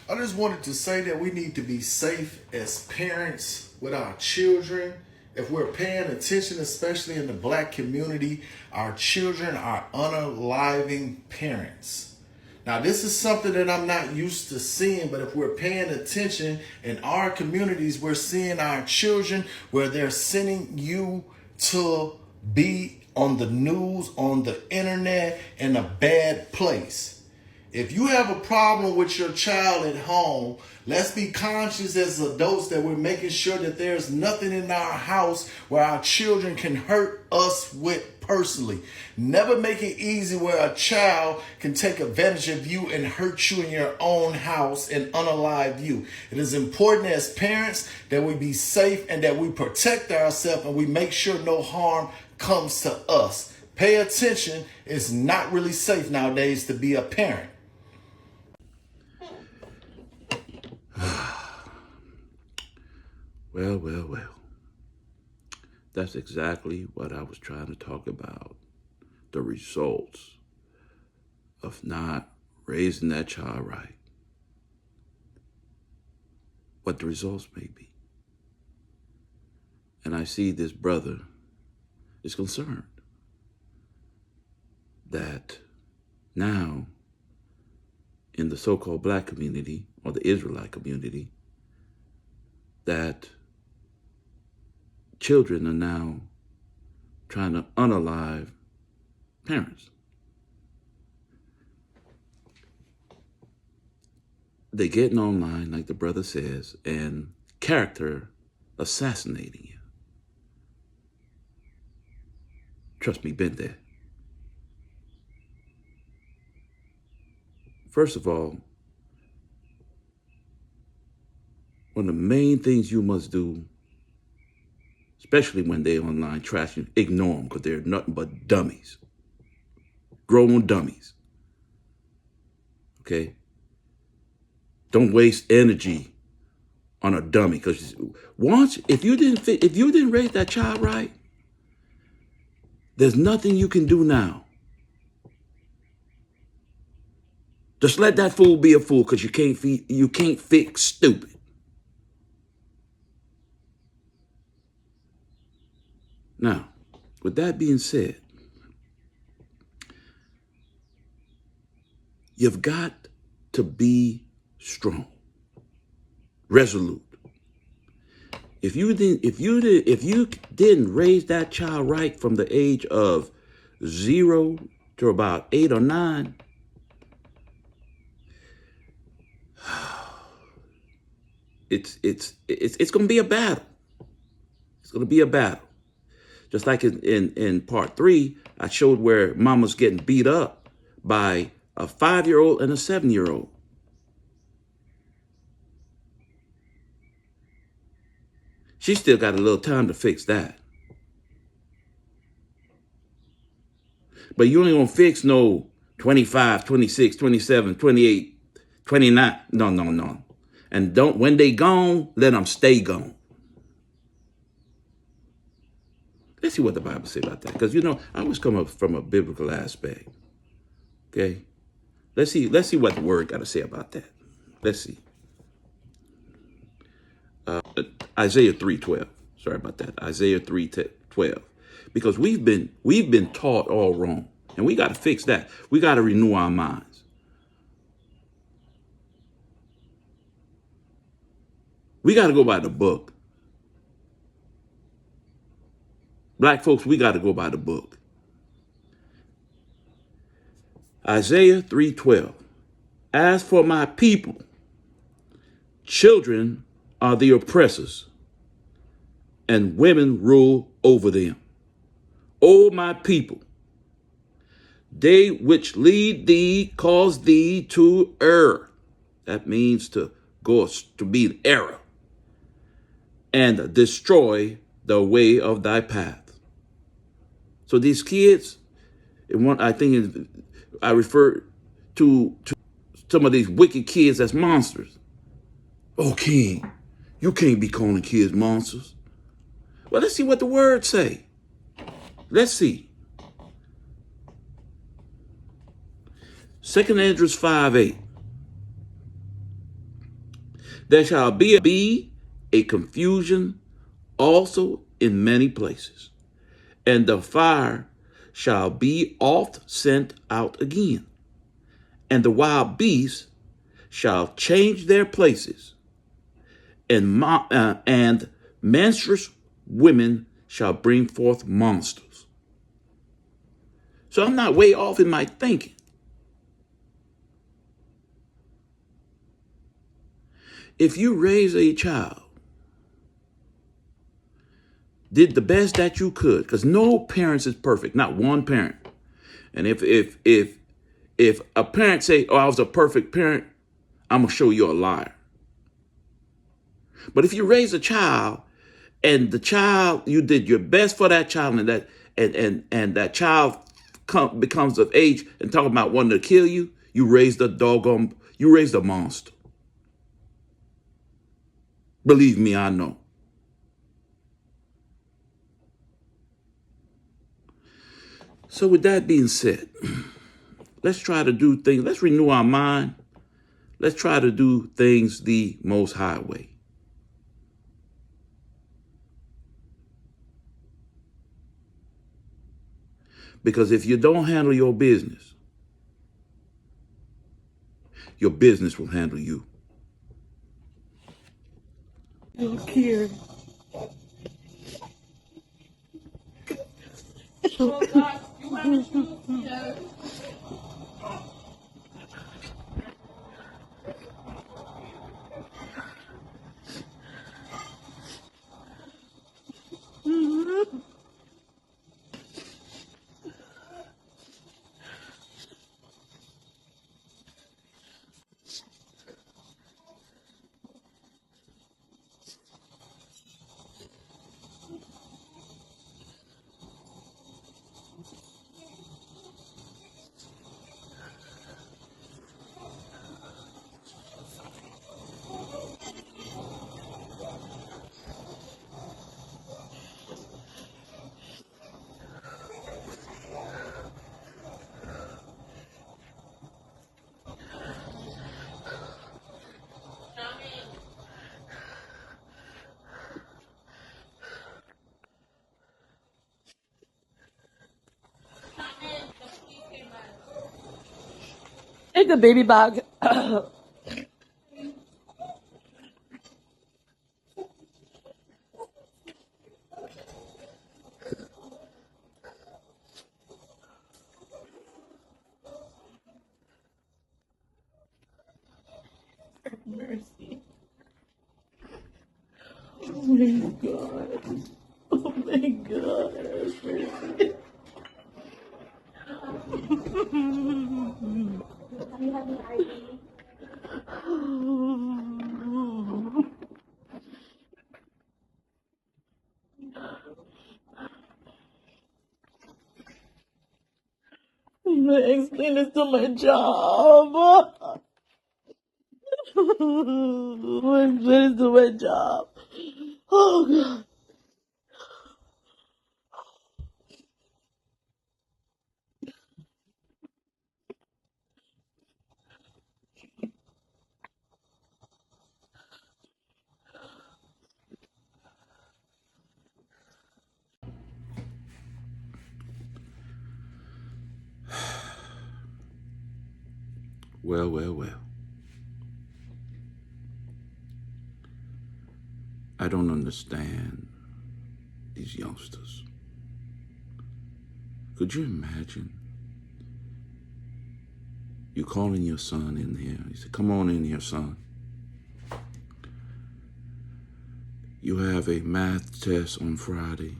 I just wanted to say that we need to be safe as parents with our children. If we're paying attention, especially in the black community, our children are unaliving parents. Now, this is something that I'm not used to seeing, but if we're paying attention in our communities, we're seeing our children where they're sending you to be on the news, on the internet, in a bad place. If you have a problem with your child at home, let's be conscious as adults that we're making sure that there's nothing in our house where our children can hurt us with personally. Never make it easy where a child can take advantage of you and hurt you in your own house and unalive you. It is important as parents that we be safe and that we protect ourselves and we make sure no harm comes to us. Pay attention. It's not really safe nowadays to be a parent. Well. That's exactly what I was trying to talk about. The results of not raising that child right. What the results may be. And I see this brother is concerned that now in the so-called black community or the Israelite community, that children are now trying to unalive parents. They're getting online, like the brother says, and character assassinating you. Trust me, been there. First of all, one of the main things you must do, especially when they're online trashing, ignore them because they're nothing but dummies. Grown dummies. Okay? Don't waste energy on a dummy because once, if you didn't raise that child right, there's nothing you can do now. Just let that fool be a fool because you can't fix stupid. Now, with that being said, you've got to be strong, resolute. If you didn't raise that child right from the age of 0 to about 8 or 9, it's going to be a battle. It's going to be a battle. Just like in part 3, I showed where mama's getting beat up by a 5-year-old and a 7-year-old. She still got a little time to fix that. But you ain't gonna fix no 25, 26, 27, 28, 29. No. And when they gone, let them stay gone. Let's see what the Bible says about that. Because, I always come up from a biblical aspect. Okay? Let's see what the word got to say about that. Let's see. Isaiah 3:12. Sorry about that. Isaiah 3:12. Because we've been taught all wrong. And we got to fix that. We got to renew our minds. We got to go by the book. Black folks, we got to go by the book. Isaiah 3:12. As for my people, children are the oppressors, and women rule over them. O my people, they which lead thee cause thee to err. That means to be in error, and destroy the way of thy path. So these kids, I refer to some of these wicked kids as monsters. Oh, King, you can't be calling kids monsters. Well, let's see what the words say. Let's see. 2 Esdras 5:8. There shall be a confusion also in many places, and the fire shall be oft sent out again, and the wild beasts shall change their places, and monstrous women shall bring forth monsters. So I'm not way off in my thinking. If you raise a child, did the best that you could, because no parent is perfect, not one parent. And if a parent say, "Oh, I was a perfect parent," I'm gonna show you a liar. But if you raise a child and the child, you did your best for that child, and that child becomes of age and talking about wanting to kill you, you raised a monster. Believe me, I know. So with that being said, let's try to do things. Let's renew our mind. Let's try to do things the Most High way. Because if you don't handle your business will handle you. Look here. Take the baby bag. Mercy. Oh my God. Oh my God. Mercy. I'm gonna explain this to my job. I'm gonna explain this to my job. Oh God. Well, well, well. I don't understand these youngsters. Could you imagine you calling your son in here? He said, "Come on in here, son. You have a math test on Friday.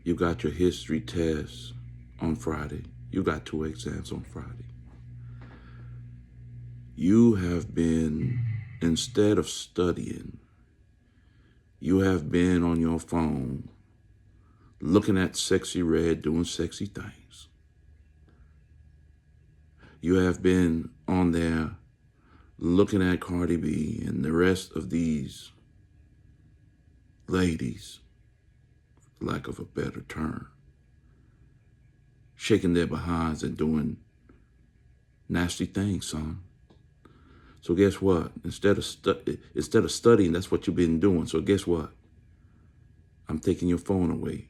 You got your history test on Friday. You got 2 exams on Friday. You have been, instead of studying, you have been on your phone looking at Sexy Red doing sexy things. You have been on there looking at Cardi B and the rest of these ladies, for lack of a better term, shaking their behinds and doing nasty things, son. So guess what? Instead of studying, that's what you've been doing. So guess what? I'm taking your phone away.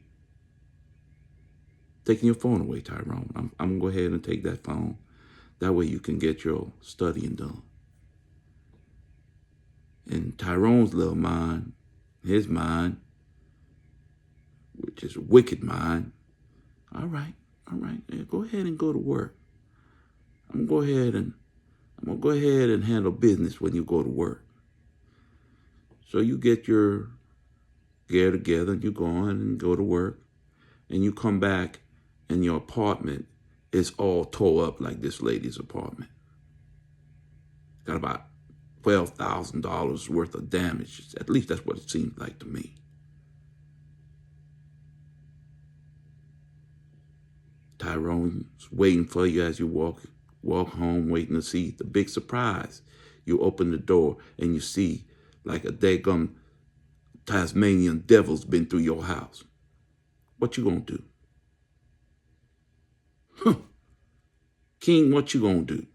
Taking your phone away, Tyrone. I'm going to go ahead and take that phone. That way you can get your studying done. And Tyrone's little mind, his mind, which is a wicked mind. All right. Yeah, go ahead and go to work. I'm gonna go ahead and handle business when you go to work. So you get your gear together and you go on and go to work, and you come back and your apartment is all tore up like this lady's apartment. Got about $12,000 worth of damage. At least that's what it seems like to me. Tyrone's waiting for you as you walk home, waiting to see the big surprise. You open the door and you see like a daggum Tasmanian devil's been through your house. What you gonna do? King, what you gonna do?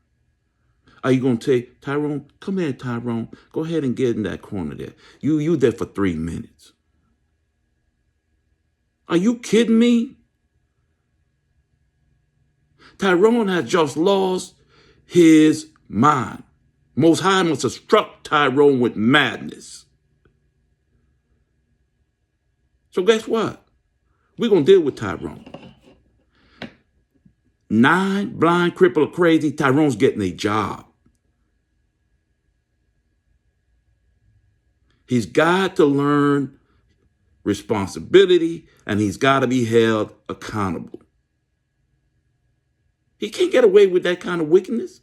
Are you gonna take Tyrone? Come here, Tyrone. Go ahead and get in that corner there. You there for 3 minutes. Are you kidding me? Tyrone has just lost his mind. Most High must have struck Tyrone with madness. So guess what? We're going to deal with Tyrone. 9, blind, crippled, or crazy, Tyrone's getting a job. He's got to learn responsibility, and he's got to be held accountable. He can't get away with that kind of wickedness.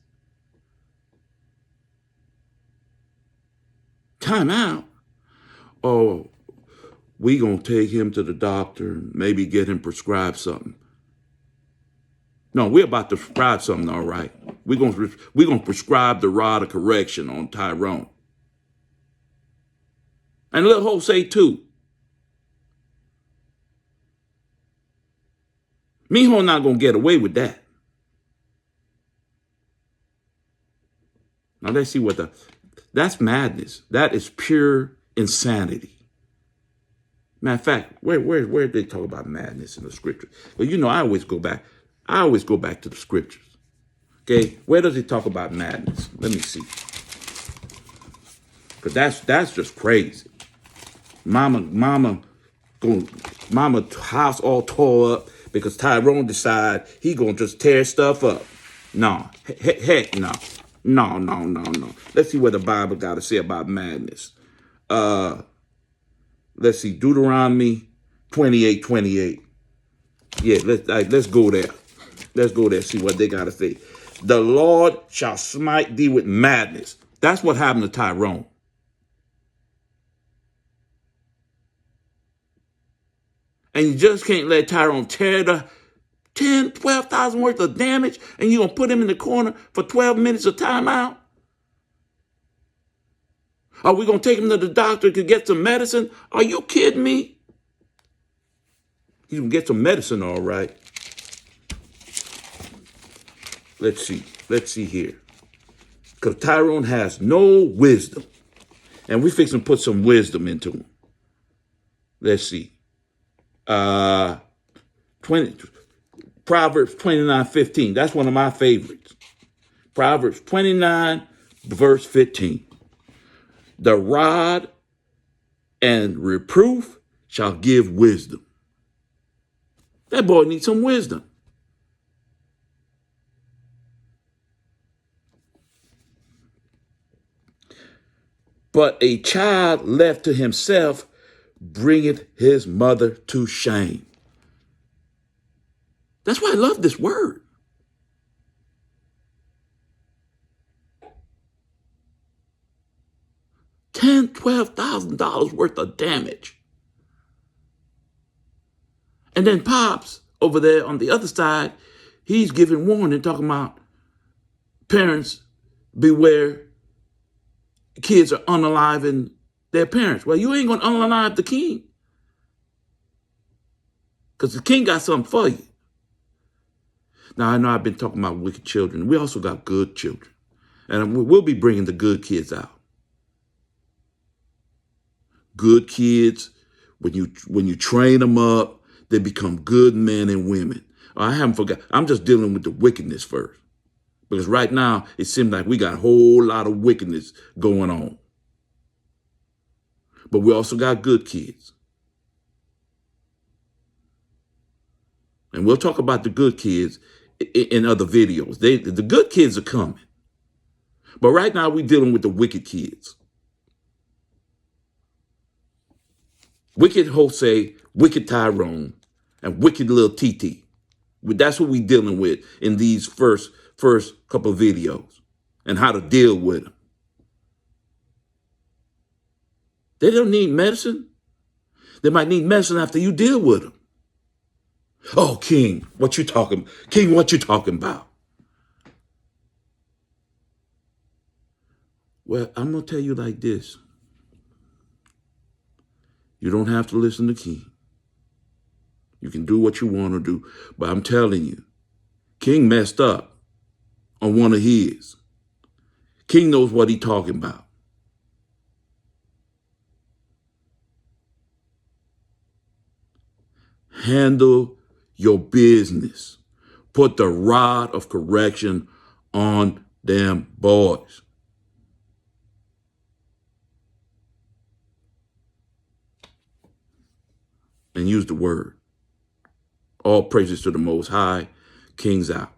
Time out. Oh, we gonna take him to the doctor and maybe get him prescribed something. No, we're about to prescribe something, all right. We're gonna prescribe the rod of correction on Tyrone. And let Jose too. Mijo not gonna get away with that. Now let's see that's madness. That is pure insanity. Matter of fact, where did they talk about madness in the scriptures? Well, you know, I always go back to the scriptures. Okay, where does it talk about madness? Let me see. Because that's just crazy. Mama house all tore up because Tyrone decide he gonna just tear stuff up. No, heck no. No. Let's see what the Bible got to say about madness. Let's see, Deuteronomy 28:28. Yeah, let's go there. Let's go there, see what they got to say. The Lord shall smite thee with madness. That's what happened to Tyrone. And you just can't let Tyrone tear the 10, 12,000 worth of damage, and you're going to put him in the corner for 12 minutes of timeout? Are we going to take him to the doctor to get some medicine? Are you kidding me? He's going to get some medicine, all right. Let's see here. Because Tyrone has no wisdom. And we fixing to put some wisdom into him. Let's see. Proverbs 29:15. That's one of my favorites. Proverbs 29, verse 15. The rod and reproof shall give wisdom. That boy needs some wisdom. But a child left to himself bringeth his mother to shame. That's why I love this word. $10,000, $12,000 worth of damage. And then Pops over there on the other side, he's giving warning, talking about parents beware, kids are unaliving their parents. Well, you ain't going to unalive the king, because the king got something for you. Now, I know I've been talking about wicked children. We also got good children. And we'll be bringing the good kids out. Good kids, when you train them up, they become good men and women. I haven't forgot. I'm just dealing with the wickedness first. Because right now, it seems like we got a whole lot of wickedness going on. But we also got good kids. And we'll talk about the good kids in other videos. The good kids are coming. But right now, we're dealing with the wicked kids. Wicked Jose, wicked Tyrone, and wicked little TT. That's what we're dealing with in these first couple of videos and how to deal with them. They don't need medicine. They might need medicine after you deal with them. Oh, King, what you talking? King, what you talking about? Well, I'm going to tell you like this. You don't have to listen to King. You can do what you want to do. But I'm telling you, King messed up on one of his. King knows what he's talking about. Handle your business. Put the rod of correction on them boys. And use the word. All praises to the Most High. King's out.